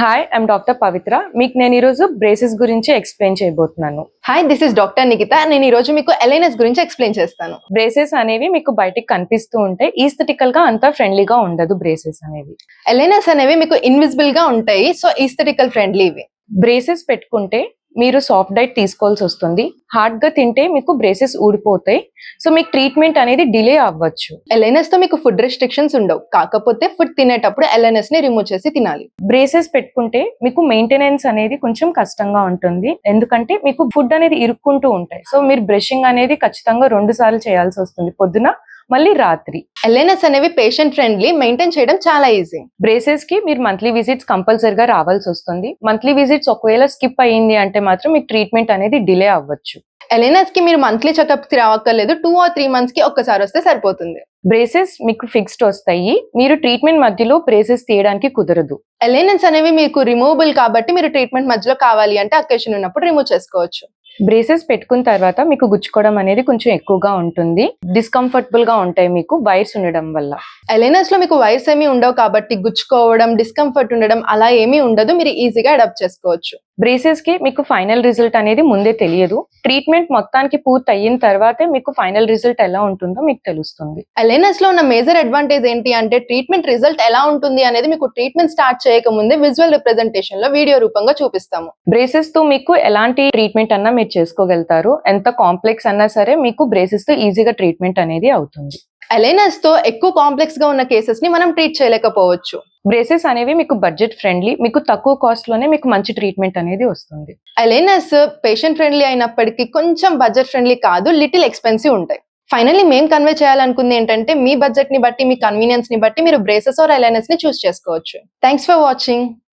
Hi I'm doctor పవిత్ర. మీకు నేను ఈరోజు బ్రేసెస్ గురించి ఎక్స్ప్లెయిన్ చేయబోతున్నాను. Hi, this is doctor Nikhita. నేను ఈ రోజు మీకు ఎల్ఐఎన్ఎస్ గురించి ఎక్స్ప్లెయిన్ చేస్తాను. బ్రేసెస్ అనేవి మీకు బయటికి కనిపిస్తూ ఉంటాయి, ఈస్థెటికల్ గా అంత ఫ్రెండ్లీగా ఉండదు. బ్రేసెస్ అనేవి ఎల్ఐఎన్ఎస్ అనేవి మీకు ఇన్విజిబుల్ గా ఉంటాయి, సో ఈస్థెటికల్ ఫ్రెండ్లీ ఇవి. బ్రేసెస్ పెట్టుకుంటే మీరు సాఫ్ట్ డైట్ తీసుకోవాల్సి వస్తుంది. హార్డ్ గా తింటే మీకు బ్రేసెస్ ఊడిపోతాయి, సో మీకు ట్రీట్మెంట్ అనేది డిలే అవ్వచ్చు. ఎల్ఐఎన్ఎస్ తో మీకు ఫుడ్ రెస్ట్రిక్షన్స్ ఉండవు, కాకపోతే ఫుడ్ తినేటప్పుడు ఎల్ఐఎన్ఎస్ ని రిమూవ్ చేసి తినాలి. బ్రేసెస్ పెట్టుకుంటే మీకు మెయింటెనెన్స్ అనేది కొంచెం కష్టంగా ఉంటుంది, ఎందుకంటే మీకు ఫుడ్ అనేది ఇరుక్కుంటూ ఉంటాయి. సో మీరు బ్రషింగ్ అనేది ఖచ్చితంగా 2 సార్లు చేయాల్సి వస్తుంది, పొద్దున మళ్ళీ రాత్రి. ఎల్ఐఎన్ఎస్ అనేవి పేషెంట్ ఫ్రెండ్లీ, మెయింటైన్ చేయడం చాలా ఈజీ. బ్రేసెస్ కి మీరు మంత్లీ విజిట్స్ కంపల్సరీగా రావాల్సి వస్తుంది. మంత్లీ విజిట్స్ ఒకవేళ స్కిప్ అయ్యింది అంటే మాత్రం మీకు ట్రీట్మెంట్ అనేది డిలే అవ్వచ్చు. ఎల్ఐఎన్ఎస్ కి మీరు మంత్లీ చెకప్ కి రావక్కర్లేదు, 2 or 3 months కి ఒక్కసారి వస్తే సరిపోతుంది. బ్రేసెస్ మీకు ఫిక్స్డ్ వస్తాయి, మీరు ట్రీట్మెంట్ మధ్యలో బ్రేసెస్ తీయడానికి కుదరదు. ఎల్ఐఎన్ఎస్ అనేవి మీకు రిమూవబుల్ కాబట్టి మీరు ట్రీట్మెంట్ మధ్యలో కావాలి అంటే అకేషన్ ఉన్నప్పుడు రిమూవ్ చేసుకోవచ్చు. బ్రేసెస్ పెట్టుకున్న తర్వాత మీకు గుచ్చుకోవడం అనేది కొంచెం ఎక్కువగా ఉంటుంది, డిస్కంఫర్టబుల్ గా ఉంటాయి మీకు వైర్స్ ఉండడం వల్ల. ఎల్ఐఎన్ఎస్ లో మీకు వైర్స్ ఏమీ ఉండవు కాబట్టి గుచ్చుకోవడం, డిస్కంఫర్ట్ ఉండడం అలా ఏమీ ఉండదు, మీరు ఈజీగా అడాప్ట్ చేసుకోవచ్చు. బ్రేసెస్ కి మీకు ఫైనల్ రిజల్ట్ అనేది ముందే తెలియదు, ట్రీట్మెంట్ మొత్తానికి పూర్తి అయిన తర్వాతే మీకు ఫైనల్ రిజల్ట్ ఎలా ఉంటుందో మీకు తెలుస్తుంది. ఎల్ఐఎన్ఎస్ లో ఉన్న మేజర్ అడ్వాంటేజ్ ఏంటి అంటే ట్రీట్మెంట్ రిజల్ట్ ఎలా ఉంటుంది అనేది మీకు ట్రీట్మెంట్ స్టార్ట్ చేయక ముందే విజువల్ రిప్రజెంటేషన్ లో వీడియో రూపంగా చూపిస్తాము. బ్రేసెస్ తో మీకు ఎలాంటి ట్రీట్మెంట్ అన్నా మీరు చేసుకోగలుగుతారు, ఎంత కాంప్లెక్స్ అన్నా సరే మీకు బ్రేసెస్ తో ఈజీగా ట్రీట్మెంట్ అనేది అవుతుంది. ఎల్ఐఎన్ఎస్ తో ఎక్కువ కాంప్లెక్స్ గా ఉన్న కేసెస్ ని మనం ట్రీట్ చేయలేకపోవచ్చు. బ్రేసెస్ అనేవి మీకు బడ్జెట్ ఫ్రెండ్లీ, మీకు తక్కువ కాస్ట్ లోనే మీకు మంచి ట్రీట్మెంట్ అనేది వస్తుంది. ఎల్ఐఎన్ఎస్ పేషెంట్ ఫ్రెండ్లీ అయినప్పటికీ కొంచెం బడ్జెట్ ఫ్రెండ్లీ కాదు, లిటిల్ ఎక్స్పెన్సివ్ ఉంటాయి. ఫైనల్లీ మేము కన్వే చేయాలనుకుంది ఏంటంటే మీ బడ్జెట్ ని బట్టి, మీ కన్వీనియన్స్ ని బట్టి మీరు బ్రేసెస్ ఆర్ ఎల్ఐఎన్ఎస్ ని చూస్ చేసుకోవచ్చు. Thanks for watching.